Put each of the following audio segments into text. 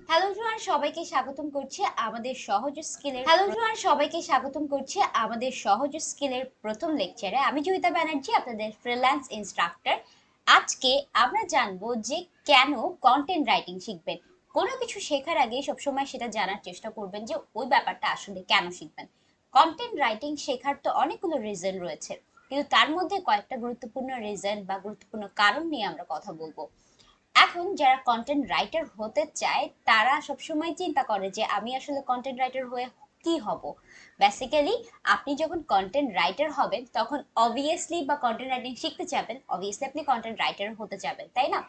Hello everyone, সবাইকে স্বাগতম করছি আমাদের প্রথম লেকচারে। আমি জয়িতা ব্যানার্জি, আপনাদের ফ্রিল্যান্স ইনস্ট্রাক্টর। আজকে আমরা জানবো যে কেন কন্টেন্ট রাইটিং শিখবেন। কোনো কিছু শেখার আগে সবসময় সেটা জানার চেষ্টা করবেন যে ওই ব্যাপারটা আসলে কেন শিখবেন। কন্টেন্ট রাইটিং শেখার তো অনেকগুলো রিজন রয়েছে, কিন্তু তার মধ্যে কয়েকটা গুরুত্বপূর্ণ রিজন বা গুরুত্বপূর্ণ কারণ নিয়ে আমরা কথা বলবো। এখন যারা কন্টেন্ট রাইটার হতে চায় তারা সবসময় চিন্তা করে যে আমি আসলে কন্টেন্ট রাইটার হয়ে কি হব। বেসিক্যালি আপনি যখন কন্টেন্ট রাইটার হবেন তখন অবভিয়াসলি বা কন্টেন্ট রাইটিং শিখতে চাবেন, অবভিয়াসলি আপনি কন্টেন্ট রাইটার হতে যাবেন, তাই না?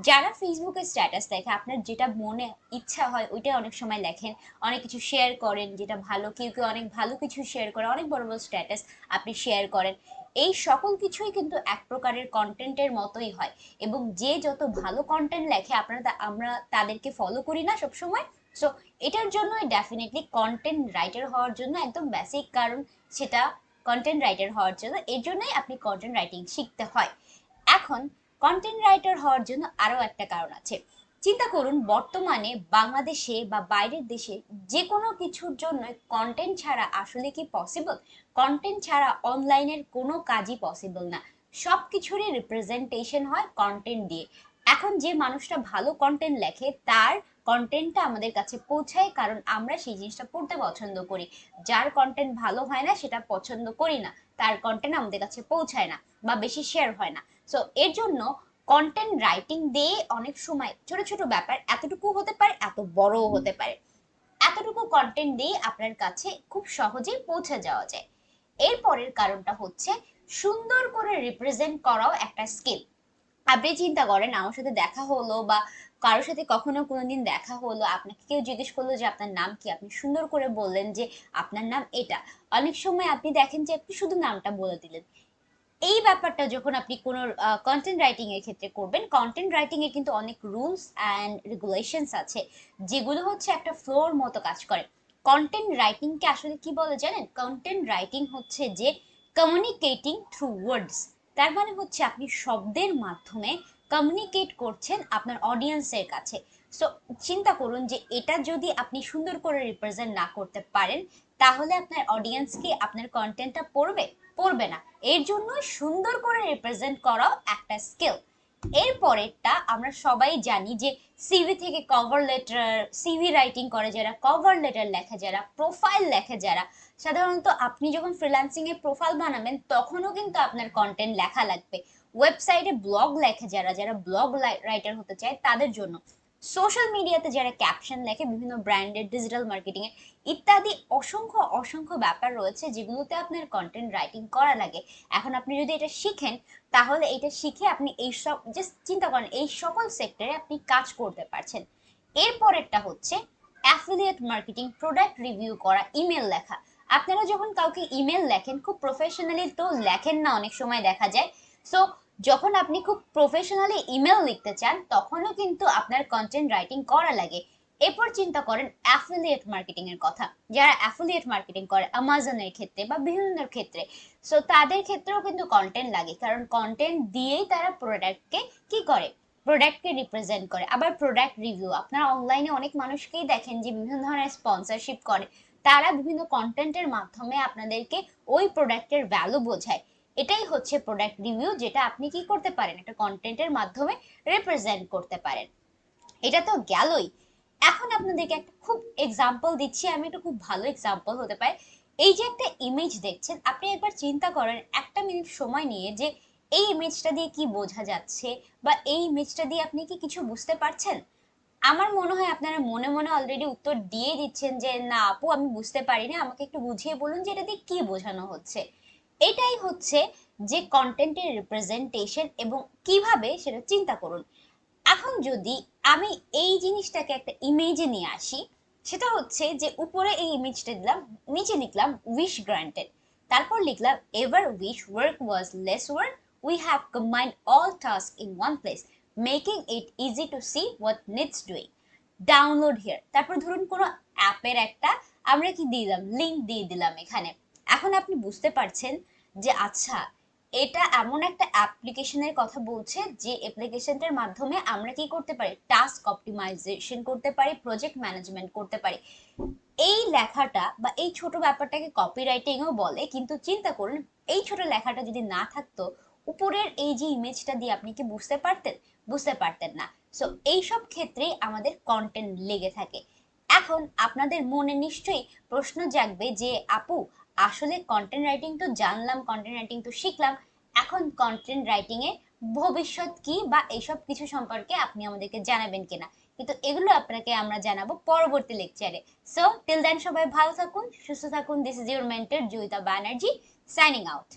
যারা ফেসবুকে স্ট্যাটাস লেখে, আপনার যেটা মনে ইচ্ছা হয় ওইটাই অনেক সময় লেখেন, অনেক কিছু শেয়ার করেন যেটা ভালো, কেউ কেউ অনেক ভালো কিছু শেয়ার করে, অনেক বড় বড় স্ট্যাটাস আপনি শেয়ার করেন। এই সকল কিছুই কিন্তু এক প্রকারের কন্টেন্টের মতোই হয়, এবং যে যত ভালো কন্টেন্ট লেখে আমরা তাদেরকে ফলো করি না সবসময়। সো এটার জন্য ডেফিনেটলি কন্টেন্ট রাইটার হওয়ার জন্য একদম বেসিক কারণ, সেটা কন্টেন্ট রাইটার হওয়ার জন্য এর জন্যই আপনি কন্টেন্ট রাইটিং শিখতে হয়। এখন কন্টেন্ট রাইটার হওয়ার জন্য আরো একটা কারণ আছে। চিন্তা করুন, বর্তমানে বাংলাদেশে বা বাইরের দেশে যে কোনো কিছুর জন্য কন্টেন্ট ছাড়া আসলে কি পসিবল? কন্টেন্ট ছাড়া অনলাইনের কোনো কাজই পসিবল না। সব কিছুরই রিপ্রেজেন্টেশন হয় কন্টেন্ট দিয়ে। এখন যে মানুষটা ভালো কন্টেন্ট লেখে তার কন্টেন্টটা আমাদের কাছে পৌঁছায়, কারণ আমরা সেই জিনিসটা পড়তে পছন্দ করি। যার কন্টেন্ট ভালো হয় না সেটা পছন্দ করি না, তার কন্টেন্ট আমাদের কাছে পৌঁছায় না বা বেশি শেয়ার হয় না। সো এর জন্য কন্টেন্ট রাইটিং দিয়ে অনেক সময় ছোট ছোট ব্যাপার এতটুকু হতে পারে, এত বড়ও হতে পারে। এতটুকু কন্টেন্ট দিয়ে আপনার কাছে খুব সহজেই পৌঁছে যাওয়া যায়। এর পরের কারণটা হচ্ছে সুন্দর করে রিপ্রেজেন্ট করাও একটা স্কিল। আপনি চিন্তা করেন, আমার সাথে দেখা হলো বা কারোর সাথে কখনো কোনোদিন দেখা হলো, আপনাকে কেউ জিজ্ঞেস করলো যে আপনার নাম কি, আপনি সুন্দর করে বললেন যে আপনার নাম এটা। অনেক সময় আপনি দেখেন যে আপনি শুধু নামটা বলে দিলেন। এই ব্যাপারটা যখন আপনি কোনো কন্টেন্ট রাইটিং এর ক্ষেত্রে করবেন, কন্টেন্ট রাইটিং এর কিন্তু অনেক রুলস অ্যান্ড রেগুলেশনস আছে, যেগুলো হচ্ছে একটা ফ্লোর মতো কাজ করে। কন্টেন্ট রাইটিং কে আসলে কি বলে জানেন? কন্টেন্ট রাইটিং হচ্ছে যে কমিউনিকেটিং থ্রু ওয়ার্ডস। তার মানে হচ্ছে আপনি শব্দের মাধ্যমে কমিউনিকেট করছেন আপনার অডিয়েন্সের কাছে। সো চিন্তা করুন যে এটা যদি আপনি সুন্দর করে রিপ্রেজেন্ট না করতে পারেন, তাহলে আপনার অডিয়েন্স কি আপনার কন্টেন্টটা পড়বে? পড়বে না। এর জন্য সুন্দর করে রিপ্রেজেন্ট করাও একটা স্কিল। এর পরেরটা আমরা সবাই জানি যে সিভি থেকে কভার লেটার, সিভি রাইটিং করে যারা, কভার লেটার লেখে যারা, প্রোফাইল লেখে যারা, সাধারণত আপনি যখন ফ্রিল্যান্সিং এ প্রোফাইল বানাবেন তখনও কিন্তু আপনার কন্টেন্ট লেখা লাগবে। ওয়েবসাইটে ব্লগ লেখে যারা, যারা ব্লগ রাইটার হতে চায় তাদের জন্য, সোশ্যাল মিডিয়াতে যারা ক্যাপশন লেখে, বিভিন্ন ব্র্যান্ডের ডিজিটাল মার্কেটিং এ ইত্যাদি অসংখ্য অসংখ্য ব্যাপার রয়েছে যেগুলোতে আপনার কন্টেন্ট রাইটিং করা লাগে। এখন আপনি যদি এটা শিখেন, তাহলে এটা শিখে আপনি এই সব, জাস্ট চিন্তা করেন, এই সকল সেক্টরে আপনি কাজ করতে পারছেন। এর পরেরটা হচ্ছে অ্যাফিলিয়েট মার্কেটিং, প্রোডাক্ট রিভিউ করা, ইমেল লেখা। আপনারা যখন কাউকে ইমেল লেখেন, খুব প্রফেশনালি তো লেখেন না, অনেক সময় দেখা যায়। সো যখন আপনি খুব প্রফেশনালি ইমেল লিখতে চান তখনও কিন্তু আপনার কন্টেন্ট রাইটিং করা লাগে। এরপর চিন্তা করেন অ্যাফিলিয়েট মার্কেটিং এর কথা। যারা অ্যাফিলিয়েট মার্কেটিং করে আমাজনের ক্ষেত্রে বা বিভিন্ন ক্ষেত্রে, সো তাদের ক্ষেত্রেও কিন্তু কন্টেন্ট লাগে, কারণ কন্টেন্ট দিয়েই তারা প্রোডাক্টকে কি করে, প্রোডাক্টকে রিপ্রেজেন্ট করে। আবার প্রোডাক্ট রিভিউ, আপনারা অনলাইনে অনেক মানুষকেই দেখেন যে বিভিন্ন ধরনের স্পন্সরশিপ করে, তারা বিভিন্ন কন্টেন্টের মাধ্যমে আপনাদেরকে ওই প্রোডাক্টের ভ্যালু বোঝায়। এটাই হচ্ছে প্রোডাক্ট রিভিউ, যেটা আপনি কি করতে পারেন, একটা কন্টেন্টের মাধ্যমে রিপ্রেজেন্ট করতে পারেন। এটা তো গেলই। এখন আপনাদেরকে একটা খুব এক্সাম্পল দিচ্ছি, আমি একটা খুব ভালো এক্সাম্পল হতে পারে। এই যে একটা ইমেজ দেখছেন, আপনি একবার চিন্তা করেন একটা মিনিট সময় নিয়ে যে এই ইমেজটা দিয়ে কি বোঝা যাচ্ছে, বা এই ইমেজটা দিয়ে আপনি কি কিছু বুঝতে পারছেন? আমার মনে হয় আপনারা মনে মনে অলরেডি উত্তর দিয়ে দিচ্ছেন যে না আপু, আমি বুঝতে পারিনি, আমাকে একটু বুঝিয়ে বলুন যে এটা দিয়ে কি বোঝানো হচ্ছে। এটাই হচ্ছে যে কন্টেন্টের রিপ্রেজেন্টেশন, এবং কিভাবে সেটা চিন্তা করুন। এখন যদি আমি এই জিনিসটাকে একটা ইমেজে নিয়ে আসি, সেটা হচ্ছে যে উপরে এই ইমেজটা দিলাম, নিচে লিখলাম উইশ গ্রান্টেড, তারপর লিখলাম ever wish work was less work, we have combined all task in one place, making it easy to see what needs doing, download here. তারপর ধরুন কোনো অ্যাপের একটা আমরা কি দিয়ে দিলাম, লিংক দিয়ে দিলাম এখানে। এখন আপনি বুঝতে পারছেন যে আচ্ছা, এটা এমন একটা অ্যাপ্লিকেশনের কথা বলছে যে অ্যাপ্লিকেশনটার মাধ্যমে আমরা কি করতে পারি, টাস্ক অপটিমাইজেশন করতে পারি, প্রজেক্ট ম্যানেজমেন্ট করতে পারি। এই লেখাটা বা এই ছোট ব্যাপারটাকে কপিরাইটিংও বলে, কিন্তু চিন্তা করুন এই ছোট লেখাটা যদি না থাকতো, উপরের এই যে ইমেজটা দিয়ে আপনি কি বুঝতে পারতেন? বুঝতে পারতেন না। সো এইসব ক্ষেত্রেই আমাদের কন্টেন্ট লেগে থাকে। এখন আপনাদের মনে নিশ্চয়ই প্রশ্ন জাগবে যে আপু, আসলে কন্টেন্ট রাইটিং তো জানলাম, কন্টেন্ট রাইটিং তো শিখলাম, এখন কন্টেন্ট রাইটিং এর ভবিষ্যৎ কি বা এইসব কিছু সম্পর্কে আপনি আমাদেরকে জানাবেন কিনা। কিন্তু এগুলো আপনাকে আমরা জানাবো পরবর্তী লেকচারে। সো টিল দেন সবাই ভালো থাকুন, সুস্থ থাকুন। This is your mentor Joyita Banerjee, signing out.